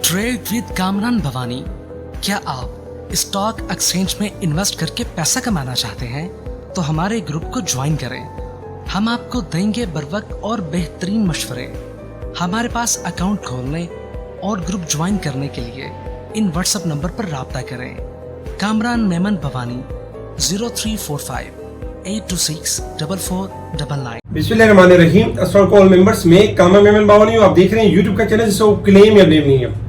Trade with Kamran Bhavani. क्या आप stock exchange में इन्वेस्ट करके पैसा कमाना चाहते हैं तो हमारे ग्रुप को ज्वाइन करें। हम आपको देंगे बर वक्त और बेहतरीन मशवरे। हमारे पास अकाउंट खोलने और ग्रुप ज्वाइन करने के लिए इन व्हाट्सएप नंबर पर राब्ता करें। कामरान मेमन भवानी 0345 826 4499। बिस्मिल्लाहिर्रहमानिर्रहीम। अस्सलाम वालेकुम मेंबर्स, में कामरान मेमन भवानी हूं। आप देख रहे हैं यूट्यूब का चैनल जिसको क्लेम या ब्लेम नहीं है।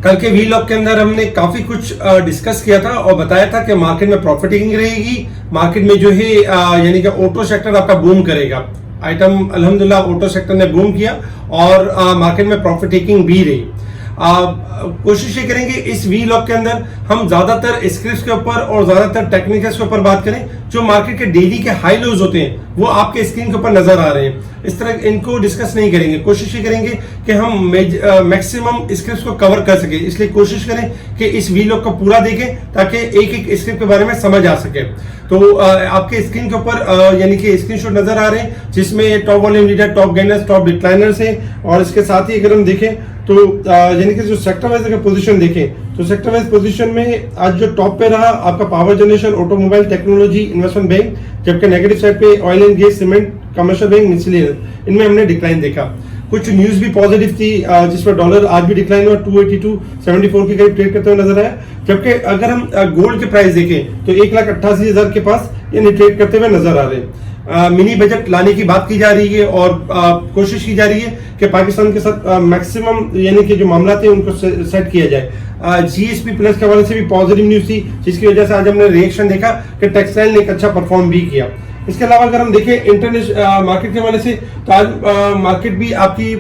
कल के वीलॉग के अंदर हमने काफी कुछ डिस्कस किया था और बताया था कि मार्केट में प्रॉफिटिंग रहेगी। मार्केट में जो है यानी कि ऑटो सेक्टर आपका बूम करेगा। आइटम अल्हम्दुलिल्लाह ऑटो सेक्टर ने बूम किया और मार्केट में प्रॉफिट टेकिंग भी रही। कोशिश ये करेंगे इस वीलॉग के अंदर हम ज्यादातर स्क्रिप्ट्स के ऊपर और ज्यादातर टेक्निकल्स के ऊपर बात करें। जो मार्केट के डेली के हाई लोज होते हैं वो आपके स्क्रीन के ऊपर नजर आ रहे हैं। इस तरह इनको डिस्कस नहीं करेंगे। कोशिश ये करेंगे कि हम मैक्सिमम स्क्रिप्ट्स को कवर कर सके, इसलिए कोशिश करें कि इस वीलॉग को पूरा देखें ताकि एक एक स्क्रिप्ट के बारे में समझ आ सके। तो आपके स्क्रीन के ऊपर यानी कि स्क्रीनशॉट नजर आ रहे हैं जिसमें top volume leader, top gainers, top decliners हैं। और इसके साथ ही अगर हम देखें तो यानी कि जो सेक्टर वाइज अगर पोजीशन देखें तो सेक्टर वाइज पोजीशन में आज जो टॉप पे रहा आपका power generation, automobile, technology, investment bank, जबकि नेगेटिव साइड पे oil and gas, cement, commercial bank, miscellaneous, इनमें हमने डिक्लाइन देखा। कुछ न्यूज भी पॉजिटिव थी जिसमें डॉलर आज भी डिक्लाइन हुआ, 282.74 के करीब ट्रेड करते हुए नजर आया। जबकि अगर हम गोल्ड के प्राइस देखें तो 1,88,000 के पास यानी ट्रेड करते हुए नजर आ रहे हैं। मिनी बजट लाने की बात की जा रही है और कोशिश की जा रही है कि पाकिस्तान के साथ मैक्सिमम यानी कि जो मामला थे उनको सेट किया जाए। जीएसपी प्लस के हवाले से भी पॉजिटिव न्यूज थी जिसकी वजह से आज हमने रिएक्शन देखा कि टेक्सटाइल ने एक अच्छा परफॉर्म भी किया। इसके अलावा अगर हम देखें इंटरनेशनल मार्केट के हवाले से तो आज मार्केट भी आपकी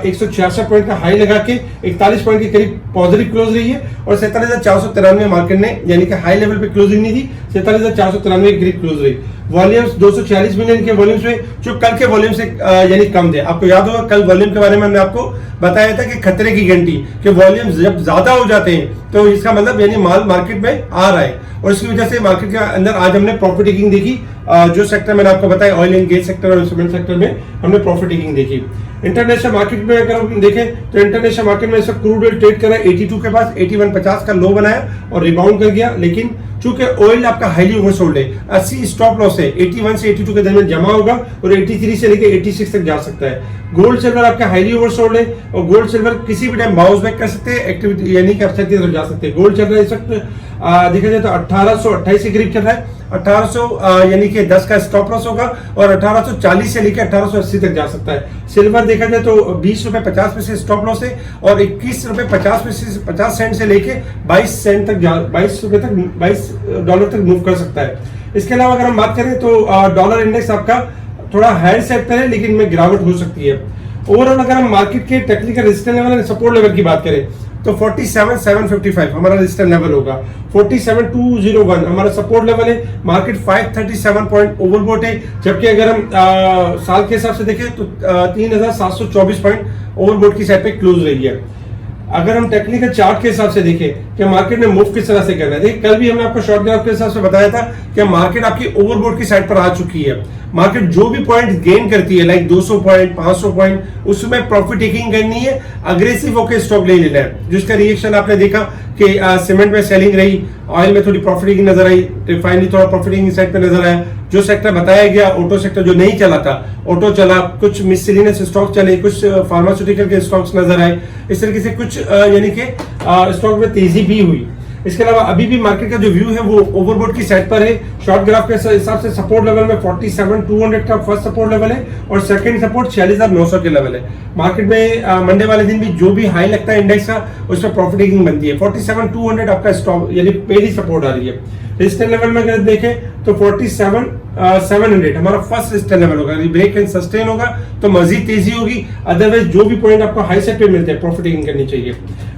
166 पॉइंट का हाई लगा के 41 पॉइंट के करीब पॉजिटिव क्लोज रही है और 47,493 मार्केट ने यानी कि हाई लेवल पे क्लोजिंग नहीं थी, 47,493 के करीब क्लोज रही। वॉल्यूम्स 246 मिलियन के वॉल्यूम्स में जो कल के वॉल्यूम से यानी कम थे। आपको याद होगा कल वॉल्यूम के बारे में हमने आपको बताया था कि खतरे की घंटी के वॉल्यूम्स जब ज्यादा हो जाते हैं तो इसका मतलब यानी माल मार्केट में आ रहा है और इसकी वजह से मार्केट के अंदर आज हमने प्रॉफिट टेकिंग देखी। जो सेक्टर मैंने आपको बताया ऑयल एंड गैस सेक्टर और सीमेंट सेक्टर में हमने प्रॉफिट टेकिंग देखी। इंटरनेशनल मार्केट में अगर हम देखें तो इंटरनेशनल मार्केट में क्रूड ऑयल ट्रेड कर रहा है 82 के पास, 81.50 का लो बनाया और रिबाउंड कर गया। लेकिन चूंकि ऑयल आपका हाईली ओवरसोल्ड है, 80 स्टॉप लॉस है, 81 से 82 के दरमियान जमा होगा और 83 से लेकर 86 तक जा सकता है। गोल्ड सिल्वर आपका हाईली ओवरसोल्ड है और गोल्ड सिल्वर किसी भी टाइम बाउंस बैक कर सकते हैं, एक्टिविटी यानी कि अपसाइड की तरफ जा सकते हैं। गोल्ड चल रहा है इस वक्त देखा जाए तो 1828 के करीब चल रहा है। 1800 यानी कि 10 का स्टॉप लॉस होगा और 1840 से लेकर 1880 तक जा सकता है। सिल्वर देखा जाए तो 20 रुपए 50 पैसे स्टॉप लॉस है और 21 रुपए 50 सेंट से लेके 22 सेंट तक 22 रुपए तक 22 डॉलर तक मूव कर सकता है। इसके अलावा अगर हम बात करें तो डॉलर इंडेक्स आपका थोड़ा हायर सेट पर है लेकिन में गिरावट हो सकती है। ओवरऑल अगर हम मार्केट के टेक्निकल रेजिस्टेंस लेवल और सपोर्ट लेवल की बात करें तो 47,755 हमारा रेजिस्टेंस लेवल होगा, 47,201 हमारा सपोर्ट लेवल है। मार्केट 537 पॉइंट ओवरबॉट है, जबकि अगर हम साल के हिसाब से देखें तो 3,724 पॉइंट ओवरबॉट की साइड पे क्लोज रही है। अगर हम टेक्निकल चार्ट के हिसाब से देखें कि मार्केट में मूव किस तरह से करना है, देखिए कल भी हमने आपको शॉर्ट ग्राफ के हिसाब से बताया था कि मार्केट आपकी ओवरबॉट की साइड पर आ चुकी है। मार्केट जो भी पॉइंट गेन करती है लाइक 200 पॉइंट 500 पॉइंट उसमें प्रॉफिट टेकिंग करनी है, अग्रेसिव होकर स्टॉक ले लेना है। जिसका रिएक्शन आपने देखा कि सीमेंट में सेलिंग रही, ऑयल में थोड़ी प्रॉफिट टेकिंग नजर आई, रिफाइनरी थोड़ा प्रॉफिट टेकिंग साइड पे नजर आया। जो सेक्टर बताया गया ऑटो सेक्टर जो नहीं चला था ऑटो चला, कुछ मिसलेनियस स्टॉक चले, कुछ फार्मास्यूटिकल के स्टॉक्स नजर आए। इस तरीके से कुछ यानी कि स्टॉक में तेजी भी हुई। इसके अलावा अभी भी मार्केट का जो व्यू है वो ओवरबॉट की साइड पर है। शॉर्ट ग्राफ के हिसाब से सपोर्ट लेवल में 47,200 का फर्स्ट सपोर्ट लेवल है और सेकंड सपोर्ट 46,900 के लेवल है। मार्केट में मंडे वाले दिन भी जो भी हाई लगता है इंडेक्स का उस पर प्रॉफिट टेकिंग बनती है। 47,200 आपका स्टॉप यानी पहली सपोर्ट आ रही है। रेजिस्टेंस लेवल में अगर देखें तो 47,700 हमारा फर्स्ट रेजिस्टेंस लेवल होगा। ब्रेक एंड सस्टेन होगा तो मजीद तेजी होगी, अदरवाइज जो भी पॉइंट आपको हाई साइड पे मिलते हैं प्रॉफिट टेकिंग करनी चाहिए।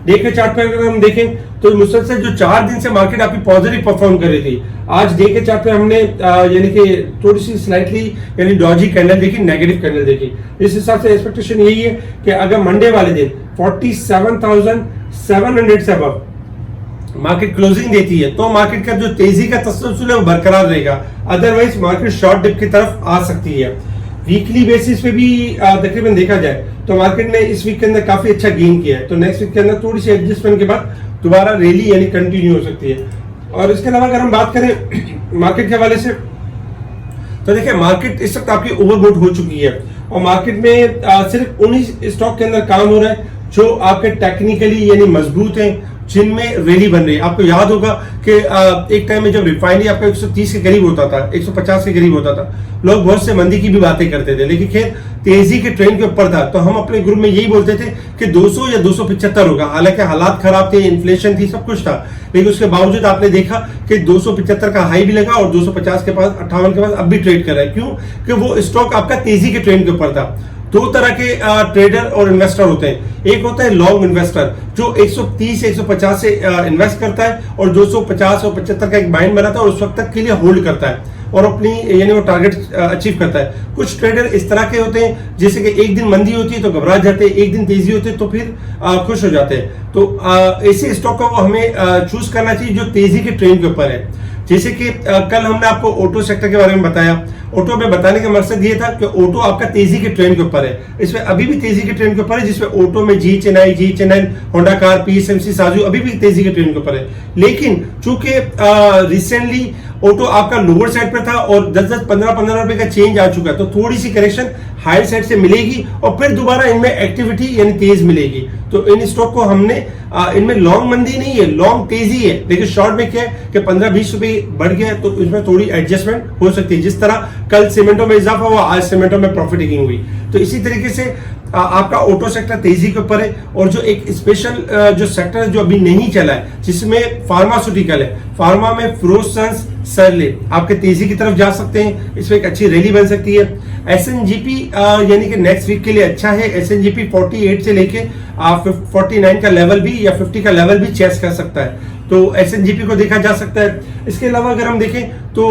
डे के चार्ट पे अगर हम देखें तो मुसलसल जो 4 दिन से मार्केट आपकी पॉजिटिव परफॉर्म कर रही थी, आज डे के चार्ट पे हमने यानी कि थोड़ी सी स्लाइटली यानी डॉजी कैंडल देखी, नेगेटिव कैंडल देखी। इस हिसाब से एक्सपेक्टेशन यही है कि अगर मंडे वाले दिन 47,700 से अबव मार्केट क्लोजिंग देती है तो मार्केट का जो तेजी का तसलसल है वो बरकरार रहेगा, अदरवाइज मार्केट शॉर्ट डिप की तरफ आ सकती है। वीकली बेसिस पे भी तकरीबन देखा जाए तो मार्केट ने इस वीक के अंदर काफी अच्छा गेन किया है, तो नेक्स्ट वीक के अंदर थोड़ी सी एडजस्टमेंट के बाद दोबारा रैली यानी कंटिन्यू हो सकती है। और इसके अलावा अगर हम बात करें मार्केट के हवाले से, तो देखिए मार्केट इस वक्त आपकी ओवरबोट हो चुकी है और मार्केट में सिर्फ उन्हीं स्टॉक के अंदर काम हो रहा है जो आपके टेक्निकली यानी मजबूत हैं, जिनमें रैली बन रही है। आपको याद होगा कि एक टाइम में जब रिफाइनरी आपका 130 के करीब होता था, 150 के करीब होता था, लोग बहुत से मंदी की भी बातें करते थे, लेकिन खैर तेजी के ट्रेंड के ऊपर था, तो हम अपने ग्रुप में यही बोलते थे कि 200 या 275 होगा। हालांकि हालात खराब थे, इन्फ्लेशन थी, सब कुछ था, लेकिन उसके बावजूद आपने देखा कि 275 का हाई भी लगा और 250 के पास, 58 के पास अब भी ट्रेड कर रहा है। क्यों? कि वो स्टॉक आपका तेजी के ट्रेंड के ऊपर था। दो तरह के ट्रेडर और इन्वेस्टर होते हैं। एक होता है लॉन्ग इन्वेस्टर जो 130 150 से इन्वेस्ट करता है और 250 और 75 का एक बाइंड बनाता है और उस वक्त तक के लिए होल्ड करता है और अपनी यानी वो टारगेट अचीव करता है। कुछ ट्रेडर इस तरह के होते हैं जैसे कि एक दिन मंदी होती है तो घबरा जाते हैं, एक दिन तेजी होती है तो फिर खुश हो जाते हैं। तो ऐसे स्टॉक को हमें चूज करना चाहिए जो तेजी के ट्रेंड के ऊपर है। जैसे कि कल हमने आपको ऑटो सेक्टर के बारे में बताया। ऑटो में बताने का मकसद ये था कि ऑटो आपका तेजी के ट्रेंड के ऊपर है, इसमें अभी भी तेजी के ट्रेंड के ऊपर है, जिसमें ऑटो में जी चेन्नई, होंडा कार, पीएसएमसी, साजू अभी भी तेजी के ट्रेंड के ऊपर है। लेकिन चूंकि रिसेंटली ऑटो आपका लोअर साइड पर था और 10-10, 15-15 रुपए का चेंज आ चुका है, तो थोड़ी सी करेक्शन हायर साइड से मिलेगी और फिर दोबारा इनमें एक्टिविटी यानी तेज मिलेगी। तो इन स्टॉक को हमने इनमें लॉन्ग मंदी नहीं है, लॉन्ग तेजी है, लेकिन शॉर्ट में क्या है कि 15-20 रुपए बढ़ गया तो इसमें थोड़ी एडजस्टमेंट हो सकती है। जिस तरह कल सीमेंटो में इजाफा हुआ, आज सीमेंटो में प्रॉफिट टेकिंग हुई। तो इसी तरीके से आपका ऑटो सेक्टर तेजी के ऊपर है और जो एक स्पेशल जो सेक्टर है जो अभी नहीं चला है जिसमें फार्मास्यूटिकल है, फार्मा में फ्रोसन्स, सरले आपके तेजी की तरफ जा सकते हैं, इसमें एक अच्छी रैली बन सकती है। एसएनजीपी यानी कि नेक्स्ट वीक के लिए अच्छा है। एसएनजीपी 48 से लेके 49 का लेवल भी या 50 का लेवल भी चेस कर सकता है, तो एसएनजीपी को देखा जा सकता है। इसके अलावा अगर हम देखें तो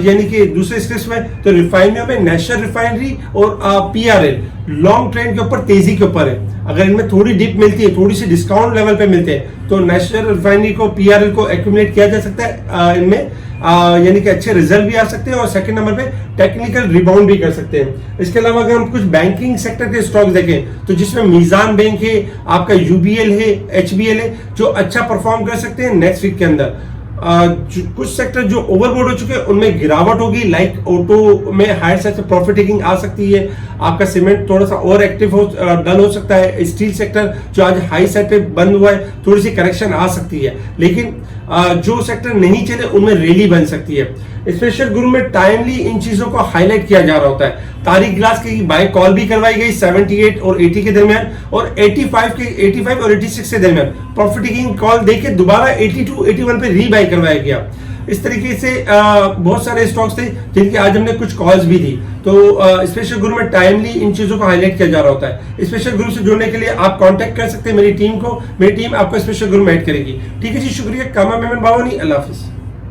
यानी कि दूसरे स्टेज में तो रिफाइनरी में नेशनल रिफाइनरी और पीआरएल लॉन्ग ट्रेंड के ऊपर तेजी के ऊपर है। अगर इनमें थोड़ी डिप मिलती है, थोड़ी सी डिस्काउंट लेवल पे मिलते हैं, तो नेशनल रिफाइनरी को, पीआरएल को एक्यूमुलेट किया जा सकता है इनमें, यानी कि अच्छे रिजल्ट भी आ सकते हैं और सेकंड नंबर पे टेक्निकल रिबाउंड भी कर सकते हैं। इसके अलावा अगर हम कुछ बैंकिंग सेक्टर के स्टॉक देखें तो जिसमें मीजान बैंक है, आपका यूबीएल है, एचबीएल है, जो अच्छा परफॉर्म कर सकते हैं नेक्स्ट वीक के अंदर। कुछ सेक्टर जो ओवरबोर्ड हो चुके हैं उनमें गिरावट होगी, लाइक ऑटो में हायर साइड से प्रॉफिट टेकिंग आ सकती है, आपका सीमेंट थोड़ा सा और एक्टिव हो डल हो सकता है, स्टील सेक्टर जो आज हाई साइड पे बंद हुआ है थोड़ी सी करेक्शन आ सकती है, लेकिन जो सेक्टर नहीं चले उनमें रैली बन सकती है। स्पेशल ग्रुप में टाइमली इन चीजों को हाईलाइट किया जा रहा होता है। तारीख ग्लास की बाय कॉल भी करवाई गई 78 और 80 के दरमियान और 85 और 86 के दरमियान प्रॉफिट टेकिंग कॉल देके दोबारा 82, 81 पे रीबाय करवाया गया। इस तरीके से बहुत सारे स्टॉक्स थे जिनकी आज हमने कुछ कॉल्स भी दी। तो स्पेशल ग्रुप में टाइमली इन चीजों को हाईलाइट किया जा रहा होता है। स्पेशल ग्रुप से जुड़ने के लिए आप कांटेक्ट कर सकते हैं मेरी टीम को, मेरी टीम आपको स्पेशल ग्रुप में ऐड करेगी। ठीक है जी, शुक्रिया। कामा मेमन बावानी, अल्लाह हाफिज।